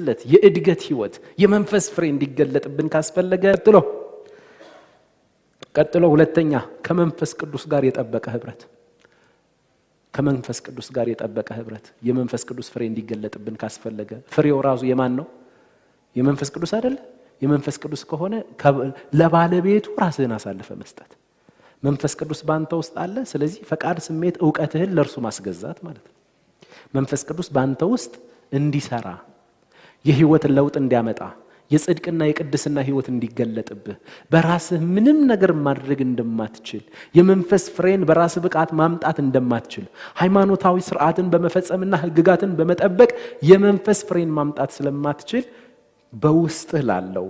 የብስለት የእድገት ህይወት የመንፈስ ፍሬ እንዲገለጥብን ካስፈለገ ቀጥሎ ሁለተኛ ከመንፈስ ቅዱስ ጋር የጠበቀ ህብረት ከመንፈስ ቅዱስ ጋር የጠበቀ ህብረት የመንፈስ ቅዱስ ፍሬ እንዲገለጥብን ካስፈለገ ፍሬው ራሱ የማን ነው? የመንፈስ ቅዱስ አይደል? የመንፈስ ቅዱስ ከሆነ ለባለቤቱ ራስህን አሳልፈ መስጠት። መንፈስ ቅዱስ ባንተ ውስጥ አለ። ስለዚህ ፈቃድ፣ ስሜት፣ ዕውቀትህን ለርሱ ማስገዛት ማለት ነው። መንፈስ ቅዱስ ባንተ ውስጥ እንዲሰራ የህይወት ለውጥ እንዲያመጣ የጽድቅና የቅድስና ህይወት እንዲገለጥብህ በራስህ ምንም ነገር ማድረግ እንደማትችል የመንፈስ ፍሬን በራስህ ብቃት ማምጣት እንደማትችል ሃይማኖታዊ ስርዓትን በመፈጸምና ህግጋትን በመጠበቅ የመንፈስ ፍሬን ማምጣት ስለማትችል በውስጥህ ላለው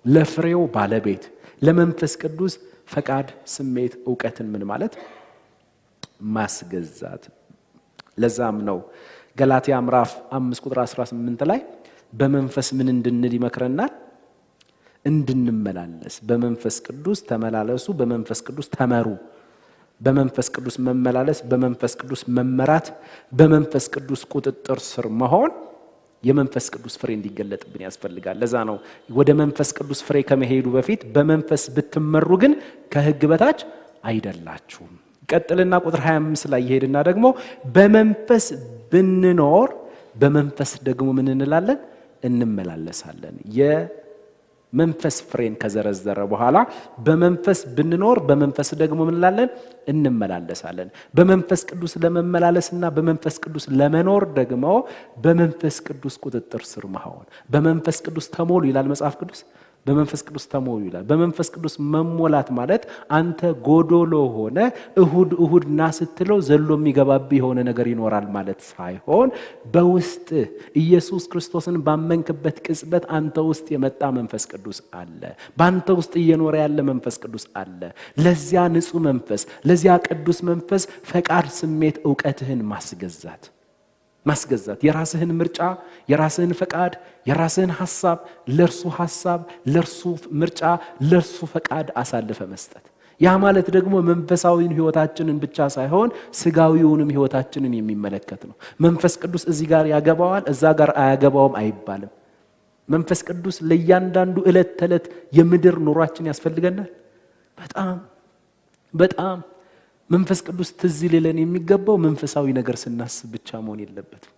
ለፍሬው ባለቤት ለመንፈስ ቅዱስ ፈቃድ፣ ስሜት፣ ዕውቀትን ምን ማለት ማስገዛት። ለዛም ነው ገላትያ ምዕራፍ 5 ቁጥር 18 ላይ በመንፈስ ምን እንድንል ይመክረናል? እንድንመላለስ በመንፈስ ቅዱስ ተመላለሱ፣ በመንፈስ ቅዱስ ተመሩ። በመንፈስ ቅዱስ መመላለስ፣ በመንፈስ ቅዱስ መመራት፣ በመንፈስ ቅዱስ ቁጥጥር ስር መሆን የመንፈስ ቅዱስ ፍሬ እንዲገለጥብን ያስፈልጋል። ለዛ ነው ወደ መንፈስ ቅዱስ ፍሬ ከመሄዱ በፊት በመንፈስ ብትመሩ ግን ከህግ በታች አይደላችሁም። ቀጥልና ቁጥር 25 ላይ ይሄድና ደግሞ በመንፈስ ብንኖር በመንፈስ ደግሞ ምን እንላለን? እንመላለሳለን። የመንፈስ ፍሬን ከዘረዘረ በኋላ በመንፈስ ብንኖር በመንፈስ ደግሞ ምን እንላለን? እንመላለሳለን። በመንፈስ ቅዱስ ለመመላለስና በመንፈስ ቅዱስ ለመኖር ደግሞ በመንፈስ ቅዱስ ቁጥጥር ስር መሆን። በመንፈስ ቅዱስ ተሞሉ ይላል መጽሐፍ ቅዱስ። በመንፈስ ቅዱስ ተሞሉ ይላል። በመንፈስ ቅዱስ መሞላት ማለት አንተ ጎዶሎ ሆነ እሁድ ና ስትለው ዘሎ የሚገባብህ የሆነ ነገር ይኖራል ማለት ሳይሆን በውስጥ ኢየሱስ ክርስቶስን ባመንክበት ቅጽበት አንተ ውስጥ የመጣ መንፈስ ቅዱስ አለ። ባንተ ውስጥ እየኖረ ያለ መንፈስ ቅዱስ አለ። ለዚያ ንጹህ መንፈስ፣ ለዚያ ቅዱስ መንፈስ ፈቃድ፣ ስሜት፣ ዕውቀትህን ማስገዛት የራስህን ምርጫ፣ የራስህን ፈቃድ፣ የራስህን ሐሳብ ለርሱ ምርጫ፣ ለርሱ ፈቃድ አሳልፈ መስጠት። ያ ማለት ደግሞ መንፈሳዊን ህይወታችንን ብቻ ሳይሆን ስጋዊውንም ህይወታችንን የሚመለከት ነው። መንፈስ ቅዱስ እዚህ ጋር ያገባዋል እዛ ጋር አያገባውም አይባልም። መንፈስ ቅዱስ ለእያንዳንዱ ዕለት ተዕለት የምድር ኑሯችን ያስፈልገናል። በጣም መንፈስ ቅዱስ ትዝ ሊለን የሚገባው መንፈሳዊ ነገር ስናስብ ብቻ መሆን የለበትም።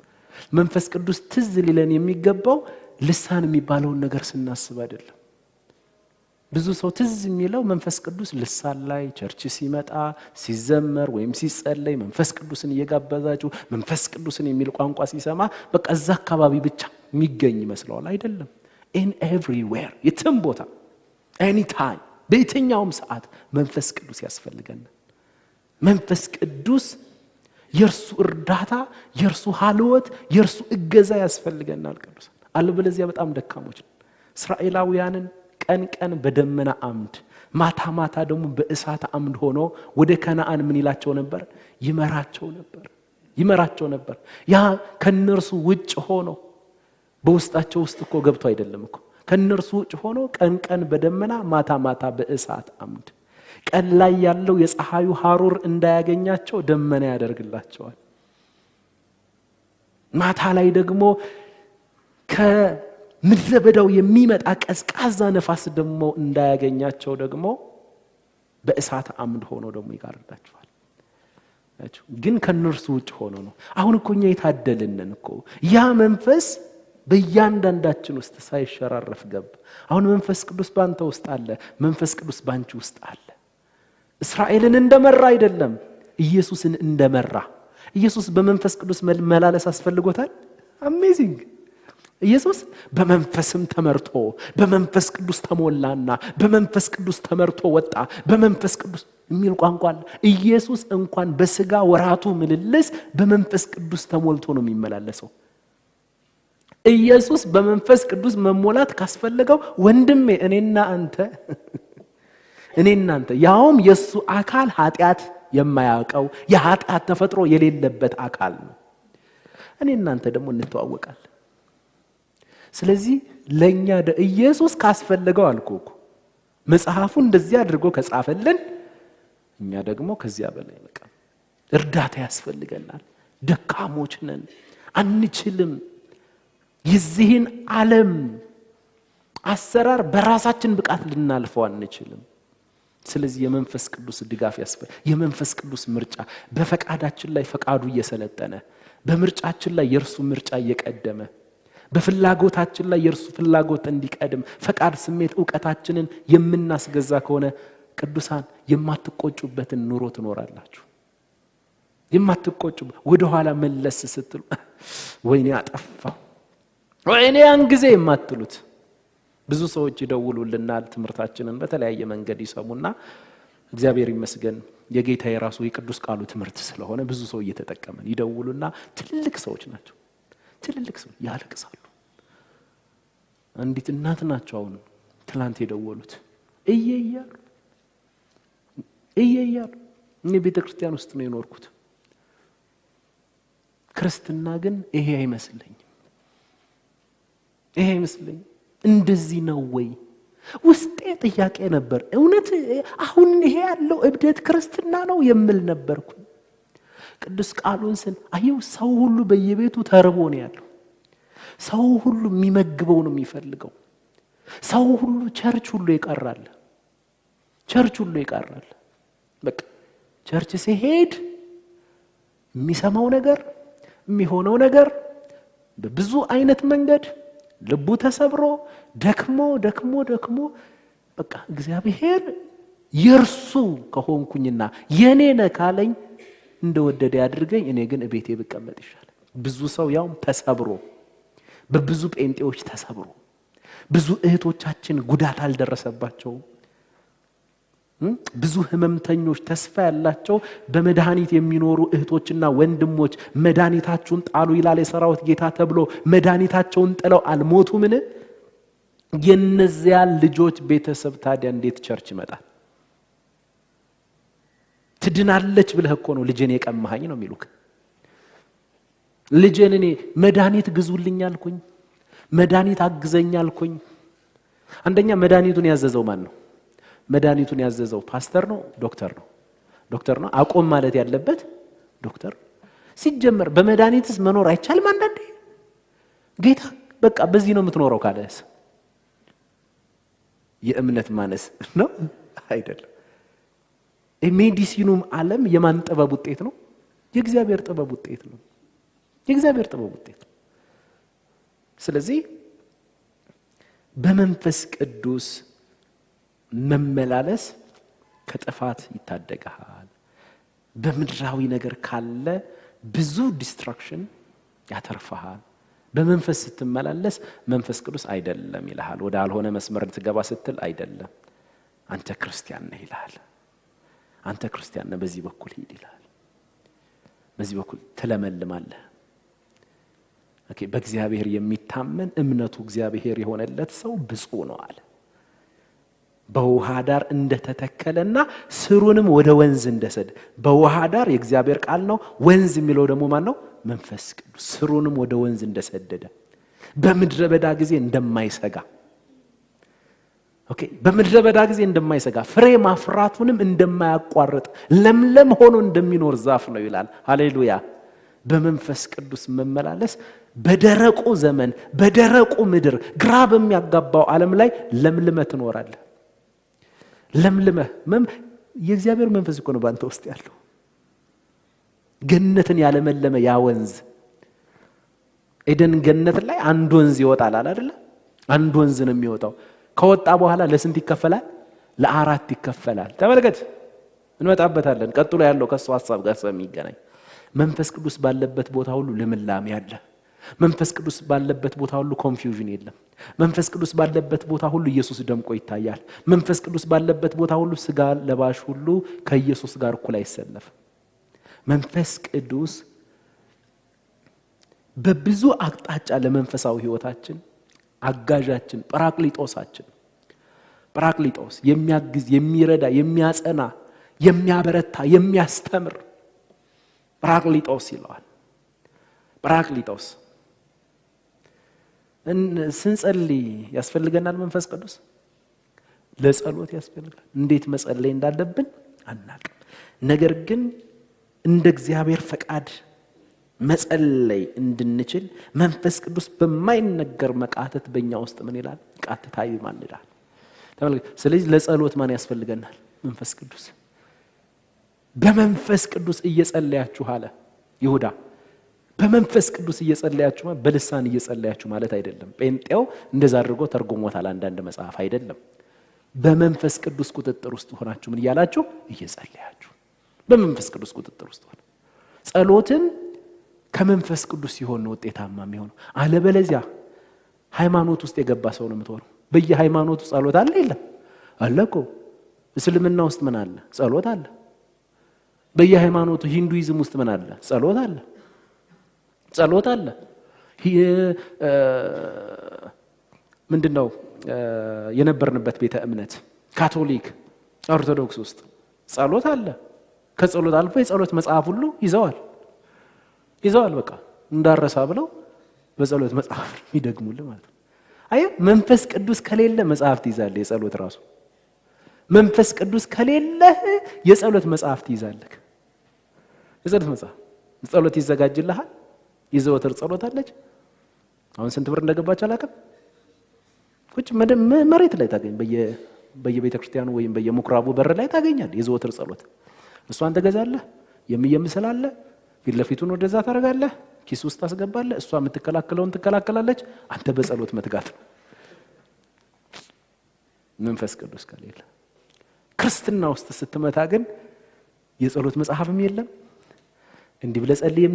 መንፈስ ቅዱስ ትዝ ሊለን የሚገባው ልሳን የሚባለውን ነገር ስናስብ አይደለም። ብዙ ሰው ትዝ የሚለው መንፈስ ቅዱስ ልሳን ላይ ቸርች ሲመጣ ሲዘመር ወይም ሲጸለይ መንፈስ ቅዱስን እየጋበዛችሁ መንፈስ ቅዱስን የሚል ቋንቋ ሲሰማ በቃ እዛ አካባቢ ብቻ የሚገኝ ይመስለዋል። አይደለም። in everywhere የትም ቦታ anytime በየትኛውም ሰዓት መንፈስ ቅዱስ ያስፈልገናል። መንፈስ ቅዱስ የርሱ እርዳታ፣ የርሱ ሐልወት፣ የርሱ እገዛ ያስፈልገናል። ቅዱስ አለበለዚያ በጣም ደካሞች ነን። እስራኤላውያንን ቀን በደመና አምድ ማታ ደግሞ በእሳት አምድ ሆኖ ወደ ከነዓን ምን ይላቸው ነበር? ይመራቸው ነበር። ያ ከነርሱ ውጭ ሆኖ በውስጣቸው ውስጥ እኮ ገብቶ አይደለም እኮ ከነርሱ ውጭ ሆኖ ቀን በደመና ማታ በእሳት አምድ ቀን ላይ ያለው የፀሐዩ ሐሩር እንዳያገኛቸው ደመና ያደርግላቸዋል። ማታ ላይ ደግሞ ከምድረ በዳው የሚመጣ ቀዝቃዛ ነፋስ ደግሞ እንዳያገኛቸው ደግሞ በእሳት አምድ ሆኖ ደግሞ ይጋርዳቸዋል። ግን ከነርሱ ውጭ ሆኖ ነው። አሁን እኮ እኛ የታደልንን እኮ ያ መንፈስ በእያንዳንዳችን ውስጥ ሳይሸራረፍ ገብ። አሁን መንፈስ ቅዱስ ባንተ ውስጥ አለ፣ መንፈስ ቅዱስ ባንቺ ውስጥ አለ። እስራኤልን እንደመራ አይደለም ኢየሱስን እንደመራ። ኢየሱስ በመንፈስ ቅዱስ መላለስ አስፈልጎታል። አሜዚንግ። ኢየሱስ በመንፈስም ተመርቶ በመንፈስ ቅዱስ ተሞላና በመንፈስ ቅዱስ ተመርቶ ወጣ። በመንፈስ ቅዱስ የሚል ቋንቋ አለ። ኢየሱስ እንኳን በስጋ ወራቱ ምልልስ በመንፈስ ቅዱስ ተሞልቶ ነው የሚመላለሰው። ኢየሱስ በመንፈስ ቅዱስ መሞላት ካስፈለገው ወንድሜ እኔና አንተ ያውም የሱ አካል ኃጢአት የማያውቀው የኃጢአት ተፈጥሮ የሌለበት አካል ነው። እኔና አንተ ደግሞ እንተዋወቃለን። ስለዚህ ለኛ ኢየሱስ ካስፈለገው አልኩኩ መጽሐፉ እንደዚህ አድርጎ ከጻፈልን እኛ ደግሞ ከዚያ በላይ በቃ እርዳታ ያስፈልገናል። ደካሞች ነን፣ አንችልም። የዚህን ዓለም አሰራር በራሳችን ብቃት ልናልፈው አንችልም። ስለዚህ የመንፈስ ቅዱስ ድጋፍ ያስፈልጋል። የመንፈስ ቅዱስ ምርጫ በፈቃዳችን ላይ ፈቃዱ እየሰለጠነ በምርጫችን ላይ የእርሱ ምርጫ እየቀደመ በፍላጎታችን ላይ የእርሱ ፍላጎት እንዲቀድም ፈቃድ፣ ስሜት፣ ዕውቀታችንን የምናስገዛ ከሆነ ቅዱሳን የማትቆጩበትን ኑሮ ትኖራላችሁ። የማትቆጩበት ወደ ኋላ መለስ ስትሉ ወይኔ አጠፋው ወይኔ ያን ጊዜ የማትሉት ብዙ ሰዎች ይደውሉልናል። ትምህርታችንን በተለያየ መንገድ ይሰሙና እግዚአብሔር ይመስገን የጌታ የራሱ የቅዱስ ቃሉ ትምህርት ስለሆነ ብዙ ሰው እየተጠቀመን ይደውሉና ትልልቅ ሰዎች ናቸው። ትልልቅ ሰው ያለቅሳሉ። አንዲት እናት ናቸው አሁን ትላንት የደወሉት እየያሉ እኔ ቤተክርስቲያን ውስጥ ነው የኖርኩት። ክርስትና ግን ይሄ አይመስለኝም። እንደዚህ ነው ወይ? ውስጤ ጥያቄ ነበር። እውነት አሁን ይሄ ያለው እብደት ክርስትና ነው የምል ነበርኩ። ቅዱስ ቃሉን አየው። ሰው ሁሉ በየቤቱ ተርቦ ነው ያለው። ሰው ሁሉ የሚመግበው ነው የሚፈልገው። ሰው ሁሉ ቸርች ሁሉ ይቀራል። በቃ ቸርች ሲሄድ የሚሰማው ነገር የሚሆነው ነገር በብዙ አይነት መንገድ ልቡ ተሰብሮ ደክሞ በቃ እግዚአብሔር የርሱ ከሆንኩኝና የኔ ነህ ካለኝ እንደወደደ ያድርገኝ፣ እኔ ግን እቤቴ ብቀመጥ ይሻላል። ብዙ ሰው ያውም ተሰብሮ በብዙ ጴንጤዎች ተሰብሮ ብዙ እህቶቻችን ጉዳት አልደረሰባቸው። ብዙ ህመምተኞች ተስፋ ያላቸው በመድኃኒት የሚኖሩ እህቶችና ወንድሞች መድኃኒታቸውን ጣሉ ይላል የሰራዊት ጌታ ተብሎ መድኃኒታቸውን ጥለው አልሞቱምን? የነዚያ ልጆች ቤተሰብ ታዲያ እንዴት ቸርች ይመጣል? ትድናለች ብለህ እኮ ነው ልጄን የቀማኸኝ ነው የሚሉክ። ልጄን እኔ መድኃኒት ግዙልኝ አልኩኝ፣ መድኃኒት አግዘኝ አልኩኝ። አንደኛ መድኃኒቱን ያዘዘው ማን ነው? መድኃኒቱን ያዘዘው ፓስተር ነው? ዶክተር ነው? አቆም ማለት ያለበት ዶክተር። ሲጀመር በመድኃኒትስ መኖር አይቻልም? አንዳንዴ ጌታ በቃ በዚህ ነው የምትኖረው ካለስ የእምነት ማነስ ነው አይደለም። ሜዲሲኑም ዓለም የማን ጥበብ ውጤት ነው? የእግዚአብሔር ጥበብ ውጤት ነው። ስለዚህ በመንፈስ ቅዱስ መመላለስ ከጥፋት ይታደጋል። በምድራዊ ነገር ካለ ብዙ ዲስትራክሽን ያተርፋል። በመንፈስ ስትመላለስ መንፈስ ቅዱስ አይደለም ይልሃል። ወደ አልሆነ መስመር ትገባ ስትል አይደለም አንተ ክርስቲያን ነህ ይልሃል። አንተ ክርስቲያን ነህ፣ በዚህ በኩል ሂድ ይልሃል። በዚህ በኩል ትለመልማለህ። በእግዚአብሔር የሚታመን እምነቱ እግዚአብሔር የሆነለት ሰው ብፁዕ ነው አለ። በውሃ ዳር እንደተተከለና ስሩንም ወደ ወንዝ እንደሰደ። በውሃ ዳር የእግዚአብሔር ቃል ነው። ወንዝ የሚለው ደግሞ ማን ነው? መንፈስ ቅዱስ። ስሩንም ወደ ወንዝ እንደሰደደ በምድረ በዳ ጊዜ እንደማይሰጋ በምድረ በዳ ጊዜ እንደማይሰጋ ፍሬ ማፍራቱንም እንደማያቋርጥ ለምለም ሆኖ እንደሚኖር ዛፍ ነው ይላል። ሃሌሉያ። በመንፈስ ቅዱስ መመላለስ በደረቁ ዘመን በደረቁ ምድር ግራ በሚያጋባው ዓለም ላይ ለምልመህ ትኖራለህ። ለምልመህ የእግዚአብሔር መንፈስ እኮ ነው ባንተ ውስጥ ያለው። ገነትን ያለመለመ ያ ወንዝ ኤደን ገነት ላይ አንድ ወንዝ ይወጣል አይደል? አንድ ወንዝ ነው የሚወጣው። ከወጣ በኋላ ለስንት ይከፈላል? ለአራት ይከፈላል። ተመልከት፣ እንመጣበታለን። ቀጥሎ ያለው ከሱ ሐሳብ ጋር ስለሚገናኝ መንፈስ ቅዱስ ባለበት ቦታ ሁሉ ልምላሜ አለ። መንፈስ ቅዱስ ባለበት ቦታ ሁሉ ኮንፊውዥን የለም። መንፈስ ቅዱስ ባለበት ቦታ ሁሉ ኢየሱስ ደምቆ ይታያል። መንፈስ ቅዱስ ባለበት ቦታ ሁሉ ስጋ ለባሽ ሁሉ ከኢየሱስ ጋር እኩል አይሰለፍም። መንፈስ ቅዱስ በብዙ አቅጣጫ ለመንፈሳዊ ህይወታችን አጋዣችን፣ ጰራቅሊጦስ የሚያግዝ፣ የሚረዳ፣ የሚያጸና፣ የሚያበረታ፣ የሚያስተምር ጰራቅሊጦስ ይለዋል። ጰራቅሊጦስ ስንጸልይ ያስፈልገናል። መንፈስ ቅዱስ ለጸሎት ያስፈልጋል። እንዴት መጸለይ እንዳለብን አናውቅም። ነገር ግን እንደ እግዚአብሔር ፈቃድ መጸለይ እንድንችል መንፈስ ቅዱስ በማይነገር መቃተት በእኛ ውስጥ ምን ይላል? ቃተታ ይማልዳል። ስለዚህ ለጸሎት ማን ያስፈልገናል? መንፈስ ቅዱስ። በመንፈስ ቅዱስ እየጸለያችሁ አለ ይሁዳ። በመንፈስ ቅዱስ እየጸለያችሁ በልሳን እየጸለያችሁ ማለት አይደለም። ጴንጤው እንደዛ አድርጎ ተርጉሞታል አንዳንድ መጽሐፍ። አይደለም። በመንፈስ ቅዱስ ቁጥጥር ውስጥ ሆናችሁ ምን እያላችሁ? እየጸለያችሁ። በመንፈስ ቅዱስ ቁጥጥር ውስጥ ሆነ ጸሎትን ከመንፈስ ቅዱስ ሲሆን ነው ውጤታማ የሚሆነው። አለበለዚያ ሃይማኖት ውስጥ የገባ ሰው ነው የምትሆነው። በየሃይማኖቱ ጸሎት አለ የለም? አለ እኮ። እስልምና ውስጥ ምን አለ? ጸሎት አለ። በየሃይማኖቱ ሂንዱይዝም ውስጥ ምን አለ? ጸሎት አለ። ጸሎት አለ። ምንድነው የነበርንበት ቤተ እምነት ካቶሊክ፣ ኦርቶዶክስ ውስጥ ጸሎት አለ። ከጸሎት አልፎ የጸሎት መጽሐፍ ሁሉ ይዘዋል። በቃ እንዳረሳ ብለው በጸሎት መጽሐፍ ይደግሙልህ ማለት ነው። አይ መንፈስ ቅዱስ ከሌለ መጽሐፍ ትይዛለህ። የጸሎት ራሱ መንፈስ ቅዱስ ከሌለ የጸሎት መጽሐፍ ትይዛለህ። የጸሎት መጽሐፍ ጸሎት ይዘጋጅልሃል። የዘወትር ጸሎት አለች። አሁን ስንት ብር እንደገባች አላውቅም። ቁጭ መሬት ላይ ታገኝ በየቤተ ክርስቲያኑ ወይም በየምኩራቡ በር ላይ ታገኛለህ። የዘወትር ጸሎት እሷን ትገዛለህ። የሚየምስላለ ፊት ለፊቱን ወደዛ ታደርጋለህ። ኪስ ውስጥ ታስገባለህ። እሷ የምትከላከለውን ትከላከላለች። አንተ በጸሎት መትጋት ነው። መንፈስ ቅዱስ ከሌለ ክርስትና ውስጥ ስትመታ ግን የጸሎት መጽሐፍም የለም። እንዲህ ብለህ ጸልይ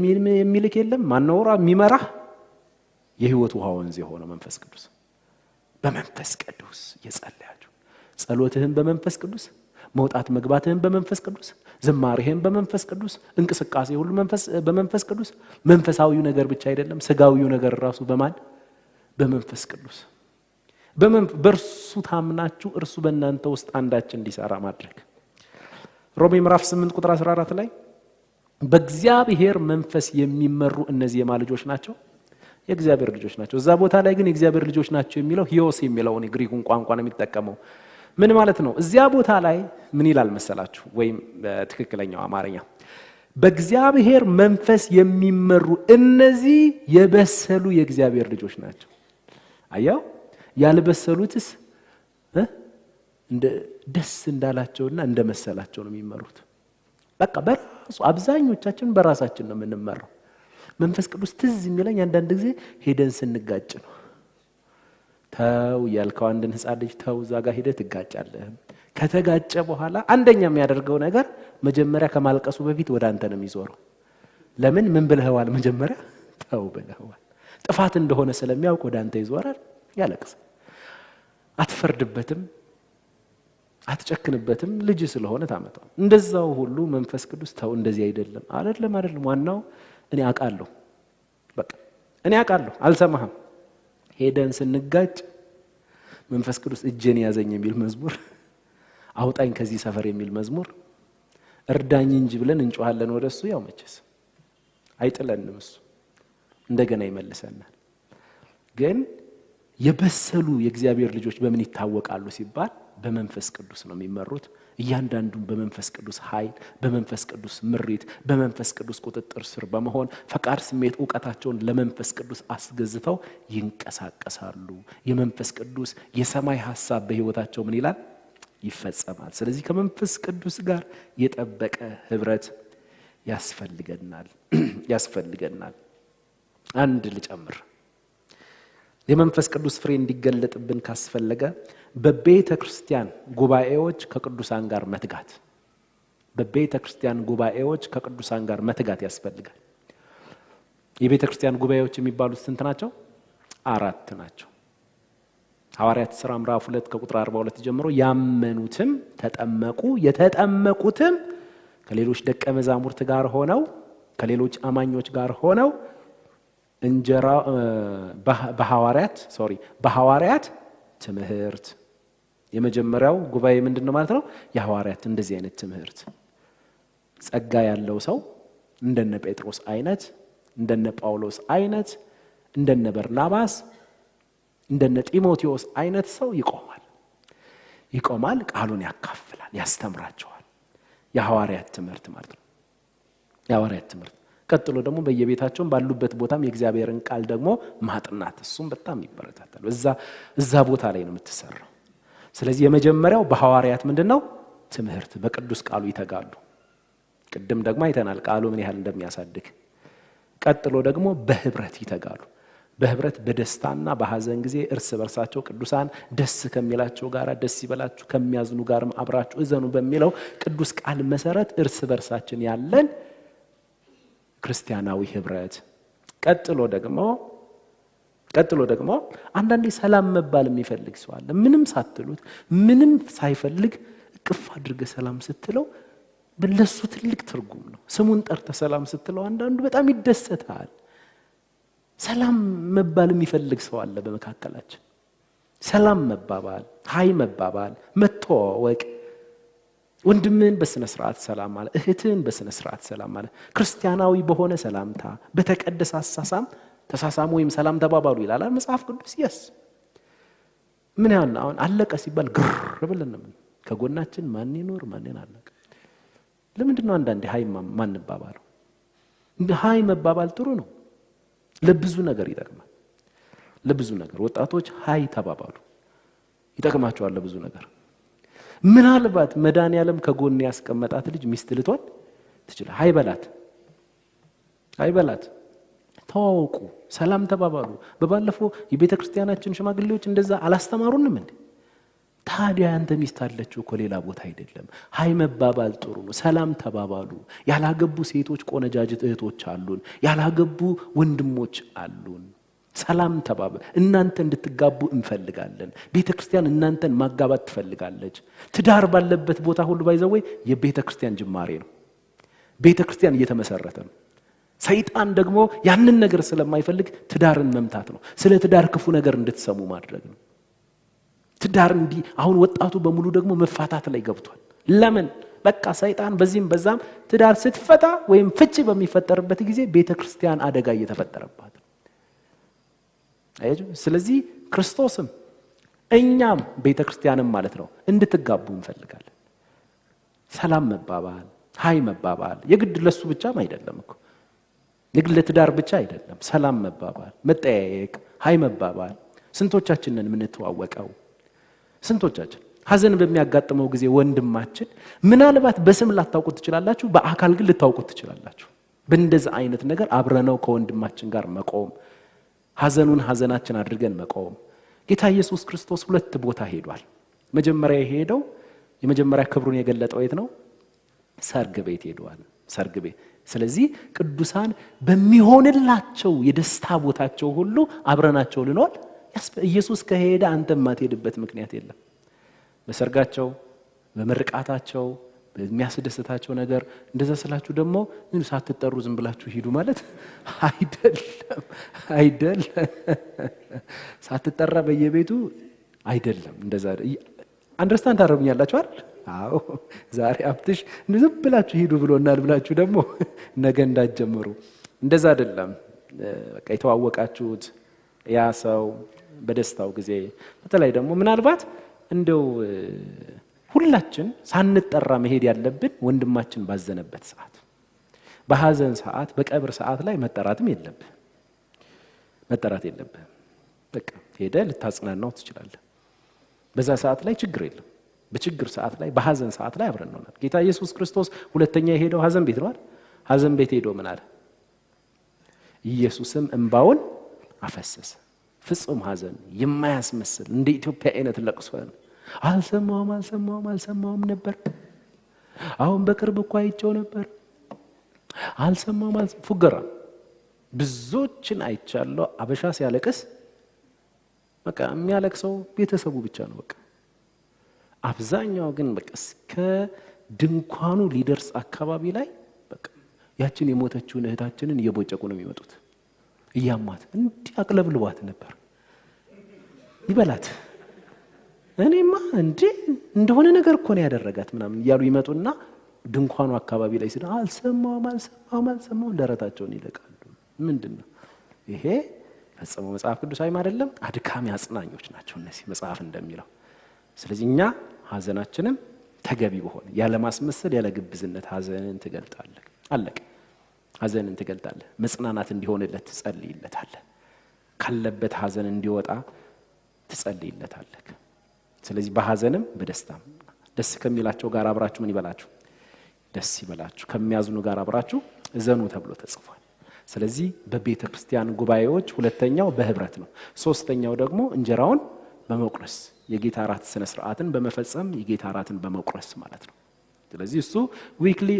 የሚልክ የለም። ማነውራ የሚመራህ የህይወት ውሃ ወንዝ የሆነው መንፈስ ቅዱስ። በመንፈስ ቅዱስ የጸለያችሁ ጸሎትህን በመንፈስ ቅዱስ፣ መውጣት መግባትህን በመንፈስ ቅዱስ፣ ዝማሬህን በመንፈስ ቅዱስ፣ እንቅስቃሴ ሁሉ በመንፈስ ቅዱስ። መንፈሳዊው ነገር ብቻ አይደለም፣ ስጋዊው ነገር ራሱ በማን? በመንፈስ ቅዱስ። በእርሱ ታምናችሁ እርሱ በእናንተ ውስጥ አንዳች እንዲሰራ ማድረግ። ሮሜ ምዕራፍ 8 ቁጥር 14 ላይ በእግዚአብሔር መንፈስ የሚመሩ እነዚህ የማ ልጆች ናቸው? የእግዚአብሔር ልጆች ናቸው። እዛ ቦታ ላይ ግን የእግዚአብሔር ልጆች ናቸው የሚለው ሂዮስ የሚለውን የግሪኩን ቋንቋ ነው የሚጠቀመው። ምን ማለት ነው? እዚያ ቦታ ላይ ምን ይላል መሰላችሁ? ወይም በትክክለኛው አማርኛ በእግዚአብሔር መንፈስ የሚመሩ እነዚህ የበሰሉ የእግዚአብሔር ልጆች ናቸው። አያው ያልበሰሉትስ እንደ ደስ እንዳላቸውና እንደመሰላቸው ነው የሚመሩት። በቃ በራሱ አብዛኞቻችን በራሳችን ነው የምንመራው። መንፈስ ቅዱስ ትዝ የሚለኝ አንዳንድ ጊዜ ሄደን ስንጋጭ ነው። ተው ያልከው አንድን ሕፃን ልጅ ተው እዛ ጋር ሄደህ ትጋጫለህ። ከተጋጨ በኋላ አንደኛ የሚያደርገው ነገር መጀመሪያ ከማልቀሱ በፊት ወደ አንተ ነው የሚዞረው። ለምን? ምን ብለህዋል? መጀመሪያ ተው ብለህዋል። ጥፋት እንደሆነ ስለሚያውቅ ወደ አንተ ይዞራል፣ ያለቅሳል። አትፈርድበትም፣ አትጨክንበትም። ልጅ ስለሆነ ታመጣው። እንደዛው ሁሉ መንፈስ ቅዱስ ተው እንደዚህ አይደለም አይደለም። ዋናው እኔ አውቃለሁ፣ በቃ እኔ አውቃለሁ፣ አልሰማህም። ሄደን ስንጋጭ መንፈስ ቅዱስ እጄን ያዘኝ የሚል መዝሙር፣ አውጣኝ ከዚህ ሰፈር የሚል መዝሙር፣ እርዳኝ እንጂ ብለን እንጮሃለን ወደሱ። ያው መቼስ አይጥለንም፣ እሱ እንደገና ይመልሰናል። ግን የበሰሉ የእግዚአብሔር ልጆች በምን ይታወቃሉ ሲባል በመንፈስ ቅዱስ ነው የሚመሩት። እያንዳንዱን በመንፈስ ቅዱስ ኃይል፣ በመንፈስ ቅዱስ ምሪት፣ በመንፈስ ቅዱስ ቁጥጥር ስር በመሆን ፈቃድ፣ ስሜት፣ ዕውቀታቸውን ለመንፈስ ቅዱስ አስገዝተው ይንቀሳቀሳሉ። የመንፈስ ቅዱስ የሰማይ ሐሳብ በሕይወታቸው ምን ይላል? ይፈጸማል። ስለዚህ ከመንፈስ ቅዱስ ጋር የጠበቀ ህብረት ያስፈልገናል። አንድ ልጨምር። የመንፈስ ቅዱስ ፍሬ እንዲገለጥብን ካስፈለገ በቤተ ክርስቲያን ጉባኤዎች ከቅዱሳን ጋር መትጋት፣ በቤተ ክርስቲያን ጉባኤዎች ከቅዱሳን ጋር መትጋት ያስፈልጋል። የቤተ ክርስቲያን ጉባኤዎች የሚባሉት ስንት ናቸው? 4 ናቸው። ሐዋርያት ሥራ ምዕራፍ 2 ከቁጥር 42 ጀምሮ ያመኑትም ተጠመቁ፣ የተጠመቁትም ከሌሎች ደቀ መዛሙርት ጋር ሆነው ከሌሎች አማኞች ጋር ሆነው እንጀራ በሐዋርያት ትምህርት። የመጀመሪያው ጉባኤ ምንድነው ማለት ነው? የሐዋርያት እንደዚህ አይነት ትምህርት ጸጋ ያለው ሰው እንደነ ጴጥሮስ አይነት፣ እንደነ ጳውሎስ አይነት፣ እንደነ በርናባስ፣ እንደነ ጢሞቴዎስ አይነት ሰው ይቆማል፣ ቃሉን ያካፍላል፣ ያስተምራቸዋል። የሐዋርያት ትምህርት ማለት ነው። የሐዋርያት ትምህርት ቀጥሎ ደግሞ በየቤታቸው ባሉበት ቦታም የእግዚአብሔርን ቃል ደግሞ ማጥናት፣ እሱም በጣም ይበረታታል። እዛ ቦታ ላይ ነው የምትሰራው። ስለዚህ የመጀመሪያው በሐዋርያት ምንድነው? ትምህርት፣ በቅዱስ ቃሉ ይተጋሉ። ቅድም ደግሞ አይተናል ቃሉ ምን ያህል እንደሚያሳድግ። ቀጥሎ ደግሞ በህብረት ይተጋሉ። በህብረት በደስታና በሐዘን ጊዜ እርስ በርሳቸው ቅዱሳን ደስ ከሚላቸው ጋር ደስ ይበላችሁ፣ ከሚያዝኑ ጋርም አብራችሁ እዘኑ በሚለው ቅዱስ ቃል መሰረት እርስ በርሳችን ያለን ክርስቲያናዊ ህብረት። ቀጥሎ ደግሞ አንዳንዴ ሰላም መባል የሚፈልግ ሰው አለ። ምንም ሳትሉት ምንም ሳይፈልግ እቅፍ አድርገ ሰላም ስትለው ለሱ ትልቅ ትርጉም ነው። ስሙን ጠርተ ሰላም ስትለው አንዳንዱ በጣም ይደሰታል። ሰላም መባል የሚፈልግ ሰው አለ በመካከላችን። ሰላም መባባል፣ ሃይ መባባል፣ መተዋወቅ፣ ወንድምን በስነ ስርዓት ሰላም ማለት፣ እህትን በስነ ስርዓት ሰላም ማለት፣ ክርስቲያናዊ በሆነ ሰላምታ በተቀደሰ አሳሳም ተሳሳሙ ወይም ሰላም ተባባሉ ይላል መጽሐፍ ቅዱስ። ይስ ምን ያህል አሁን አለቀ ሲባል ግር ብለን ነው ከጎናችን ማን ይኖር ማንን አለቀ። ለምንድን ነው አንዳንዴ ሃይ ማንባባለው? ሃይ መባባል ጥሩ ነው፣ ለብዙ ነገር ይጠቅማል። ለብዙ ነገር ወጣቶች ሃይ ተባባሉ፣ ይጠቅማቸዋል ለብዙ ነገር። ምናልባት መድኃኒዓለም ከጎን ያስቀመጣት ልጅ ሚስት ልትሆን ትችላል። ሃይ በላት፣ ተዋወቁ፣ ሰላም ተባባሉ። በባለፈው የቤተ ክርስቲያናችን ሽማግሌዎች እንደዛ አላስተማሩንም እንዴ? ታዲያ አንተ ሚስት አለችው እኮ ሌላ ቦታ አይደለም። ሃይ መባባል ጥሩ ነው። ሰላም ተባባሉ። ያላገቡ ሴቶች ቆነጃጅት እህቶች አሉን፣ ያላገቡ ወንድሞች አሉን። ሰላም ተባባሉ። እናንተ እንድትጋቡ እንፈልጋለን። ቤተ ክርስቲያን እናንተን ማጋባት ትፈልጋለች። ትዳር ባለበት ቦታ ሁሉ ባይዘወይ የቤተ ክርስቲያን ጅማሬ ነው። ቤተ ክርስቲያን እየተመሰረተ ነው። ሰይጣን ደግሞ ያንን ነገር ስለማይፈልግ ትዳርን መምታት ነው። ስለ ትዳር ክፉ ነገር እንድትሰሙ ማድረግ ነው። ትዳር እንዲህ አሁን ወጣቱ በሙሉ ደግሞ መፋታት ላይ ገብቷል። ለምን? በቃ ሰይጣን በዚህም በዛም ትዳር ስትፈታ ወይም ፍቺ በሚፈጠርበት ጊዜ ቤተክርስቲያን አደጋ እየተፈጠረባት ነው። ስለዚህ ክርስቶስም እኛም ቤተክርስቲያንም ማለት ነው እንድትጋቡ እንፈልጋለን። ሰላም መባባል፣ ሃይ መባባል የግድ ለሱ ብቻም አይደለም እኮ፣ የግድ ለትዳር ብቻ አይደለም። ሰላም መባባል፣ መጠያየቅ፣ ሃይ መባባል። ስንቶቻችንን የምንተዋወቀው? ስንቶቻችን ሐዘን በሚያጋጥመው ጊዜ ወንድማችን ምናልባት በስም ላታውቁት ትችላላችሁ፣ በአካል ግን ልታውቁት ትችላላችሁ። በእንደዚህ አይነት ነገር አብረነው ከወንድማችን ጋር መቆም፣ ሐዘኑን ሐዘናችን አድርገን መቆም። ጌታ ኢየሱስ ክርስቶስ 2 ቦታ ሄዷል። መጀመሪያ የሄደው የመጀመሪያ ክብሩን የገለጠው የት ነው? ሰርግ ቤት ሄዷል። ሰርግ ቤት። ስለዚህ ቅዱሳን በሚሆንላቸው የደስታ ቦታቸው ሁሉ አብረናቸው ልኖር ኢየሱስ ከሄደ አንተ ማትሄድበት ምክንያት የለም። በሰርጋቸው፣ በመርቃታቸው፣ በሚያስደስታቸው ነገር እንደዛ ስላችሁ ደግሞ ሳትጠሩ ዝም ብላችሁ ሂዱ ማለት አይደለም። ሳትጠራ በየቤቱ አይደለም። እንደዛ አንደርስታንድ ታደርጉኛላችሁ አይደል? አዎ። ዛሬ አብትሽ ዝም ብላችሁ ሂዱ ብሎናል ብላችሁ ደግሞ ነገ እንዳትጀምሩ። እንደዛ አይደለም። በቃ የተዋወቃችሁት ያ ሰው በደስታው ጊዜ በተለይ ደግሞ ምናልባት እንደው ሁላችን ሳንጠራ መሄድ ያለብን ወንድማችን ባዘነበት ሰዓት፣ በሐዘን ሰዓት፣ በቀብር ሰዓት ላይ መጠራት የለብህ። በቃ ሄደ ልታጽናናው ትችላለህ። በዛ ሰዓት ላይ ችግር የለም። በችግር ሰዓት ላይ፣ በሐዘን ሰዓት ላይ አብረን ነውናል። ጌታ ኢየሱስ ክርስቶስ ሁለተኛ የሄደው ሐዘን ቤት ነው አይደል? ሐዘን ቤት ሄዶ ምን አለ? ኢየሱስም እንባውን አፈሰሰ። ፍጹም ሐዘን የማያስመስል እንደ ኢትዮጵያ አይነት ለቅሶ ነው። አልሰማውም ነበር። አሁን በቅርብ እኮ አይቼው ነበር። አልሰማውም ፉገራ ብዙዎችን አይቻለሁ። አበሻ ሲያለቅስ በቃ የሚያለቅሰው ቤተሰቡ ብቻ ነው። በቃ አብዛኛው ግን በቃ እስከ ድንኳኑ ሊደርስ አካባቢ ላይ በቃ ያችን የሞተችውን እህታችንን እየቦጨቁ ነው የሚመጡት። እያማት እንዲህ አቅለብልቧት ነበር ይበላት። እኔማ እንዴ እንደሆነ ነገር እኮ ነው ያደረጋት ምናምን እያሉ ይመጡና ድንኳኑ አካባቢ ላይ ሲል አልሰማውም ደረታቸውን ይለቃሉ። ምንድነው ይሄ? ፈጽሞ መጽሐፍ ቅዱሳዊ አይደለም። አድካሚ አጽናኞች ናቸው እነዚህ መጽሐፍ እንደሚለው። ስለዚህ እኛ ሐዘናችንም ተገቢ በሆነ ያለ ማስመሰል ያለ ግብዝነት ሐዘንን ትገልጣለህ። አለቀ። ሐዘንን ትገልጣለህ። መጽናናት እንዲሆንለት ትጸልይለታለህ። ካለበት ሐዘን እንዲወጣ ትጸልይለታለህ። ስለዚህ በሐዘንም በደስታም ደስ ከሚላቸው ጋር አብራችሁ ምን ይበላችሁ? ደስ ይበላችሁ። ከሚያዝኑ ጋር አብራችሁ እዘኑ ተብሎ ተጽፏል። ስለዚህ በቤተ ክርስቲያን ጉባኤዎች ሁለተኛው በህብረት ነው። ሶስተኛው ደግሞ እንጀራውን በመቁረስ የጌታ እራት ስነ ስርዓትን በመፈጸም የጌታ እራትን በመቁረስ ማለት ነው። ስለዚህ እሱ ዊክሊ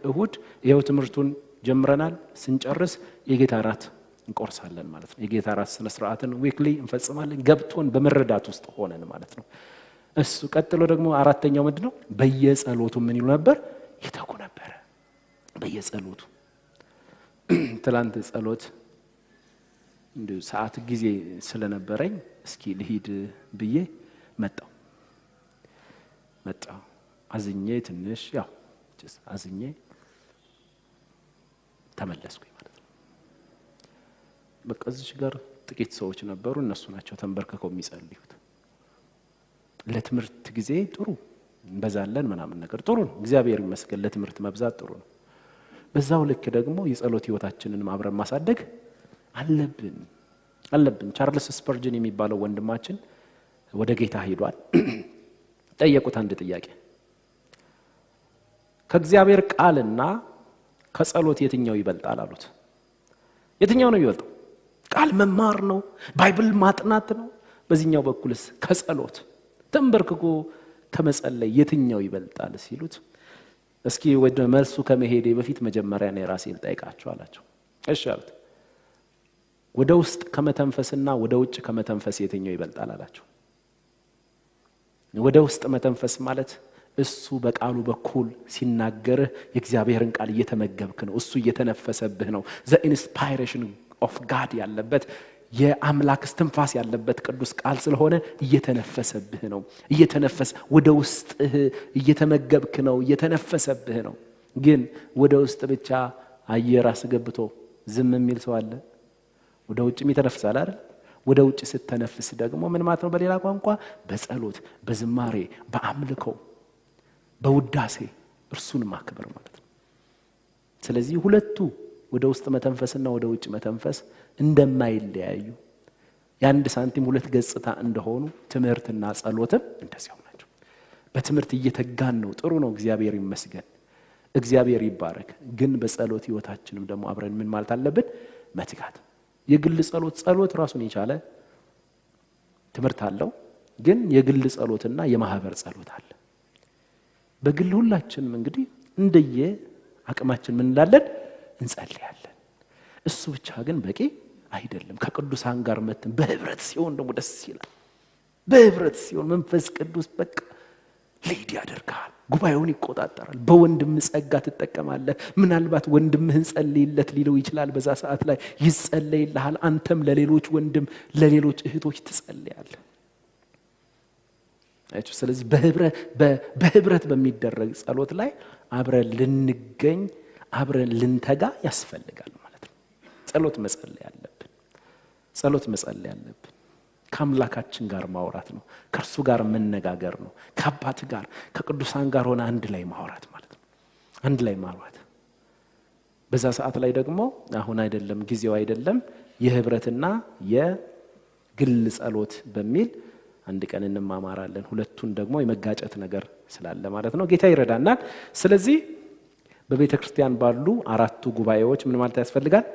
እሁድ ይሄው ትምህርቱን ጀምረናል። ስንጨርስ የጌታ እራት እንቆርሳለን ማለት ነው። የጌታ እራት ስነ ስርዓትን ዊክሊ እንፈጽማለን ገብቶን በመረዳት ውስጥ ሆነን ማለት ነው። እሱ ቀጥሎ ደግሞ አራተኛው ምንድነው? በየጸሎቱ ምን ይሉ ነበር? ይተጉ ነበር። በየጸሎቱ ትላንት ጸሎት እንደ ሰዓት ጊዜ ስለነበረኝ እስኪ ልሂድ ብዬ መጣሁ አዝኜ ትንሽ ያው አዝኜ ተመለስኩኝ ማለት ነው። በቃ እዚህ ጋር ጥቂት ሰዎች ነበሩ። እነሱ ናቸው ተንበርከከው የሚጸልዩት። ለትምህርት ጊዜ ጥሩ እንበዛለን ምናምን ነገር ጥሩ ነው። እግዚአብሔር ይመስገን ለትምህርት መብዛት ጥሩ ነው። በዛው ልክ ደግሞ የጸሎት ህይወታችንን ማብረን ማሳደግ አለብን። ቻርልስ ስፐርጅን የሚባለው ወንድማችን ወደ ጌታ ሄዷል። ጠየቁት አንድ ጥያቄ። ከእግዚአብሔር ቃልና ከጸሎት የትኛው ይበልጣል አሉት። የትኛው ነው ይበልጣል? ቃል መማር ነው፣ ባይብል ማጥናት ነው። በዚህኛው በኩልስ ከጸሎት ተንበርክኮ ከመጸለይ የትኛው ይበልጣል ሲሉት፣ እስኪ ወደ መልሱ ከመሄዴ በፊት መጀመሪያ ነው ራሴን ልጠይቃቸው አላቸው። እሺ አሉት። ወደ ውስጥ ከመተንፈስና ወደ ውጭ ከመተንፈስ የትኛው ይበልጣል አላቸው። ወደ ውስጥ መተንፈስ ማለት እሱ በቃሉ በኩል ሲናገርህ የእግዚአብሔርን ቃል እየተመገብክ ነው። እሱ እየተነፈሰብህ ነው። ዘ ኢንስፓይሬሽን ኦፍ ጋድ ያለበት የአምላክ እስትንፋስ ያለበት ቅዱስ ቃል ስለሆነ እየተነፈሰብህ ነው። እየተነፈሰ ወደ ውስጥ እየተመገብክ ነው፣ እየተነፈሰብህ ነው። ግን ወደ ውስጥ ብቻ አየር አስገብቶ ዝም የሚል ሰው አለ። ወደ ውጭ ይተነፍሳል አይደል? ወደ ውጭ ስትተነፍስ ደግሞ ምን ማለት ነው? በሌላ ቋንቋ በጸሎት፣ በዝማሬ፣ በአምልኮ፣ በውዳሴ እርሱን ማክበር ማለት ነው። ስለዚህ ሁለቱ ወደ ውስጥ መተንፈስና ወደ ውጭ መተንፈስ እንደማይለያዩ የአንድ ሳንቲም ሁለት ገጽታ እንደሆኑ ትምህርትና ጸሎትም እንደዚያው ናቸው። በትምህርት እየተጋን ነው፣ ጥሩ ነው፣ እግዚአብሔር ይመስገን፣ እግዚአብሔር ይባረክ። ግን በጸሎት ህይወታችንም ደግሞ አብረን ምን ማለት አለብን? መትጋት። የግል ጸሎት ራሱን የቻለ ትምህርት አለው። ግን የግል ጸሎትና የማህበር ጸሎት አለ። በግል ሁላችንም እንግዲህ እንደየ አቅማችን ምን እንላለን? እንጸልያለን። እሱ ብቻ ግን በቂ አይደለም። ከቅዱሳን ጋር መተን በህብረት ሲሆን ደግሞ ደስ ይላል። በህብረት ሲሆን መንፈስ ቅዱስ በቃ ሊድ ያደርጋል፣ ጉባኤውን ይቆጣጠራል። በወንድም ጸጋ ትጠቀማለህ። ምናልባት ወንድምህን ጸልይለት ሊለው ይችላል። በዛ ሰዓት ላይ ይጸለይልሃል። አንተም ለሌሎች ወንድም ለሌሎች እህቶች ትጸልያለህ። አይቶ ስለዚህ በህብረት በሚደረግ ጸሎት ላይ አብረን ልንገኝ አብረን ልንተጋ ያስፈልጋል ማለት ነው። ጸሎት መጸለይ አለብን። ከአምላካችን ጋር ማውራት ነው። ከእርሱ ጋር መነጋገር ነው። ከአባት ጋር ከቅዱሳን ጋር ሆነ አንድ ላይ ማውራት ማለት ነው። አንድ ላይ ማውራት። በዛ ሰዓት ላይ ደግሞ አሁን አይደለም ጊዜው አይደለም የህብረትና የግል ጸሎት በሚል አንድ ቀን እንማማራለን። ሁለቱን ደግሞ የመጋጨት ነገር ስላለ ማለት ነው። ጌታ ይረዳናል። ስለዚህ በቤተ ክርስቲያን ባሉ አራቱ ጉባኤዎች ምን ማለት ያስፈልጋል?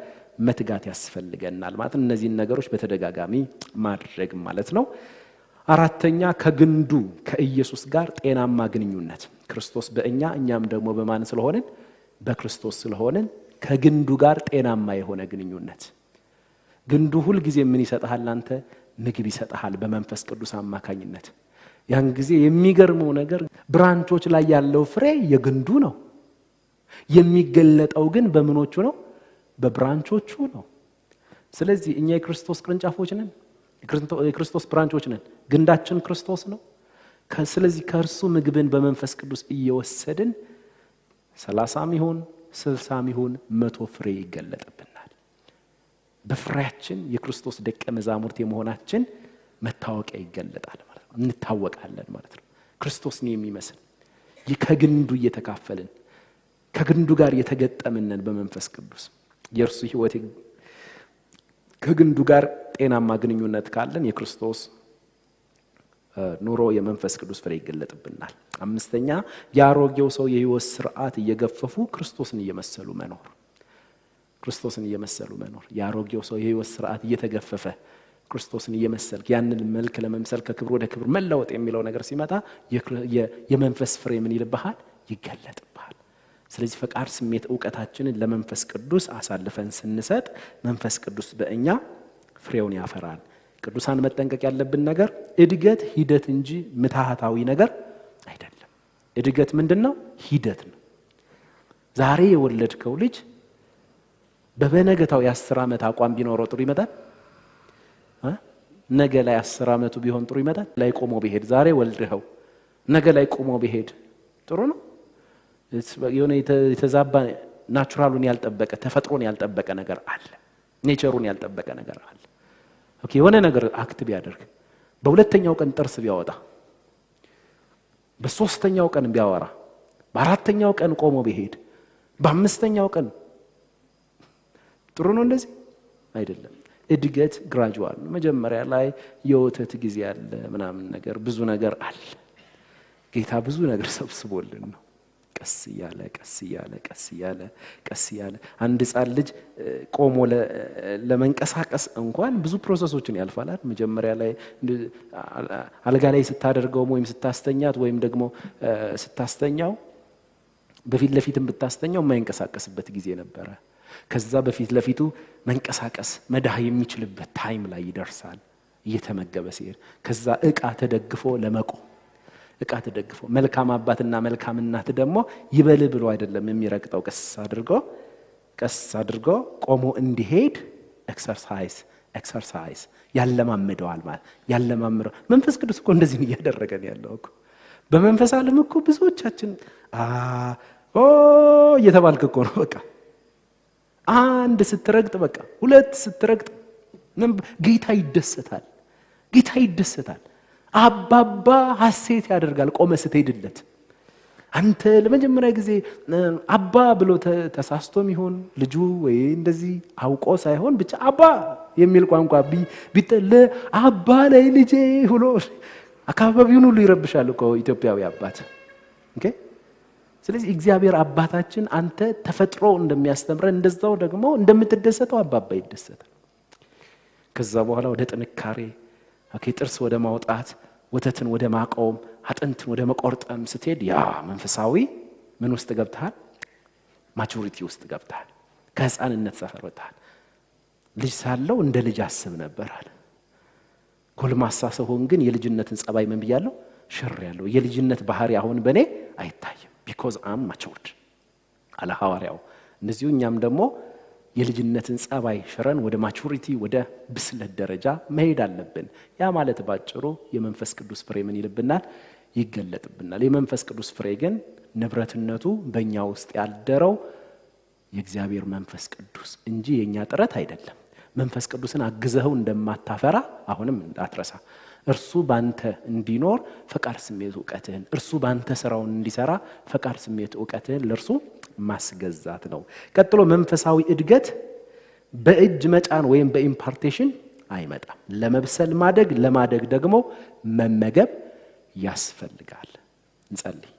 መትጋት ያስፈልገናል ማለት እነዚህን ነገሮች በተደጋጋሚ ማድረግ ማለት ነው። አራተኛ ከግንዱ ከኢየሱስ ጋር ጤናማ ግንኙነት። ክርስቶስ በእኛ እኛም ደግሞ በማን ስለሆንን? በክርስቶስ ስለሆንን ከግንዱ ጋር ጤናማ የሆነ ግንኙነት። ግንዱ ሁል ጊዜ ምን ይሰጣል? አንተ ምግብ ይሰጣል በመንፈስ ቅዱስ አማካኝነት። ያን ጊዜ የሚገርመው ነገር ብራንቾች ላይ ያለው ፍሬ የግንዱ ነው። የሚገለጠው ግን በምኖቹ ነው? በብራንቾቹ ነው። ስለዚህ እኛ የክርስቶስ ቅርንጫፎች ነን፣ የክርስቶስ ብራንቾች ነን። ግንዳችን ክርስቶስ ነው። ስለዚህ ከእርሱ ምግብን በመንፈስ ቅዱስ እየወሰድን 30 ይሁን 60 ይሁን 100 ፍሬ ይገለጥብናል። በፍሬያችን የክርስቶስ ደቀ መዛሙርት የመሆናችን መታወቂያ ይገለጣል ማለት ነው። እንታወቃለን ማለት ነው። ክርስቶስን የሚመስል ከግንዱ እየተካፈልን ከግንዱ ጋር የተገጠምነን በመንፈስ ቅዱስ የእርሱ ሕይወት ከግንዱ ጋር ጤናማ ግንኙነት ካለን የክርስቶስ ኑሮ የመንፈስ ቅዱስ ፍሬ ይገለጥብናል። አምስተኛ የአሮጌው ሰው የሕይወት ስርዓት እየገፈፉ ክርስቶስን እየመሰሉ መኖር። ክርስቶስን እየመሰሉ መኖር። የአሮጌው ሰው የሕይወት ስርዓት እየተገፈፈ ክርስቶስን እየመሰልክ ያንን መልክ ለመምሰል ከክብር ወደ ክብር መለወጥ የሚለው ነገር ሲመጣ የመንፈስ ፍሬ ምን ይልብሃል? ይገለጥብሃል። ስለዚህ ፈቃድ፣ ስሜት፣ ዕውቀታችንን ለመንፈስ ቅዱስ አሳልፈን ስንሰጥ መንፈስ ቅዱስ በእኛ ፍሬውን ያፈራል። ቅዱሳን መጠንቀቅ ያለብን ነገር እድገት ሂደት እንጂ ምትሃታዊ ነገር አይደለም። እድገት ምንድነው? ሂደት ነው። ዛሬ የወለድከው ልጅ በበነገታው የ10 ዓመት አቋም ቢኖረው ጥሩ ይመጣል? ነገ ላይ 10 ዓመቱ ቢሆን ጥሩ ይመጣል? ላይ ቆሞ ቢሄድ ዛሬ ወልደኸው ነገ ላይ ቆሞ ቢሄድ ጥሩ ነው? የሆነ የተዛባ ናቹራሉን ያልጠበቀ ተፈጥሮን ያልጠበቀ ነገር አለ። ኔቸሩን ያልጠበቀ ነገር አለ። ኦኬ፣ የሆነ ነገር አክት ቢያደርግ በሁለተኛው ቀን ጥርስ ቢያወጣ፣ በሶስተኛው ቀን ቢያወራ፣ በአራተኛው ቀን ቆሞ ቢሄድ፣ በአምስተኛው ቀን ጥሩ ነው? እንደዚህ አይደለም። እድገት ግራጁዋል። መጀመሪያ ላይ የወተት ጊዜ አለ፣ ምናምን ነገር ብዙ ነገር አለ። ጌታ ብዙ ነገር ሰብስቦልን ነው። ቀስ እያለ ቀስ እያለ ቀስ እያለ ቀስ እያለ አንድ ሕፃን ልጅ ቆሞ ለመንቀሳቀስ እንኳን ብዙ ፕሮሰሶችን ያልፋል። መጀመሪያ ላይ አልጋ ላይ ስታደርገው ወይም ስታስተኛት ወይም ደግሞ ስታስተኛው በፊት ለፊትም ብታስተኛው የማይንቀሳቀስበት ጊዜ ነበረ። ከዛ በፊት ለፊቱ መንቀሳቀስ መዳህ የሚችልበት ታይም ላይ ይደርሳል እየተመገበ ሲሄድ። ከዛ ዕቃ ተደግፎ ለመቆም ዕቃ ተደግፎ መልካም አባትና መልካም እናት ደግሞ ይበል ብሎ አይደለም የሚረግጠው፣ ቀስ አድርጎ ቆሞ እንዲሄድ ኤክሰርሳይዝ ያለማምደዋል ማለት ያለማምደው። መንፈስ ቅዱስ እኮ እንደዚህ እያደረገን ያለው እኮ በመንፈስ ዓለም እኮ ብዙዎቻችን እየተባልክ እኮ ነው። በቃ አንድ ስትረግጥ በቃ ሁለት ስትረግጥ ጌታ ይደሰታል። ጌታ ይደሰታል። አባባ ሐሴት ያደርጋል ቆመ ስትሄድለት። አንተ ለመጀመሪያ ጊዜ አባ ብሎ ተሳስቶም ይሆን ልጁ ወይ እንደዚህ አውቆ ሳይሆን ብቻ አባ የሚል ቋንቋ ቢጠለ አባ ላይ ልጄ ብሎ አካባቢውን ሁሉ ይረብሻል እኮ ኢትዮጵያዊ አባት። ኦኬ። ስለዚህ እግዚአብሔር አባታችን አንተ ተፈጥሮ እንደሚያስተምረን እንደዛው ደግሞ እንደምትደሰተው አባባ ይደሰታል። ከዛ በኋላ ወደ ጥንካሬ ጥርስ ወደ ማውጣት፣ ወተትን ወደ ማቆም፣ አጥንትን ወደ መቆርጠም ስትሄድ ያ መንፈሳዊ ምን ውስጥ ገብተሃል? ማቹሪቲ ውስጥ ገብተሃል። ከህፃንነት ሰፈር ወጥተሃል። ልጅ ሳለው እንደ ልጅ አስብ ነበር አለ። ጎልማሳ ስሆን ግን የልጅነትን ጸባይ ምን ብያለሁ? ሽር ያለው የልጅነት ባህሪ አሁን በእኔ አይታይም። ቢኮዝ አም ማቹርድ አለ ሐዋርያው። እንደዚሁ እኛም ደግሞ የልጅነትን ጸባይ ሽረን ወደ ማቹሪቲ ወደ ብስለት ደረጃ መሄድ አለብን። ያ ማለት ባጭሩ የመንፈስ ቅዱስ ፍሬ ምን ይልብናል? ይገለጥብናል። የመንፈስ ቅዱስ ፍሬ ግን ንብረትነቱ በእኛ ውስጥ ያደረው የእግዚአብሔር መንፈስ ቅዱስ እንጂ የእኛ ጥረት አይደለም። መንፈስ ቅዱስን አግዘኸው እንደማታፈራ አሁንም እንዳትረሳ። እርሱ ባንተ እንዲኖር ፈቃድ፣ ስሜት፣ ዕውቀትህን እርሱ ባንተ ስራውን እንዲሰራ ፈቃድ፣ ስሜት፣ ዕውቀትህን ለእርሱ ማስገዛት ነው። ቀጥሎ መንፈሳዊ እድገት በእጅ መጫን ወይም በኢምፓርቴሽን አይመጣም። ለመብሰል ማደግ፣ ለማደግ ደግሞ መመገብ ያስፈልጋል። እንጸልይ።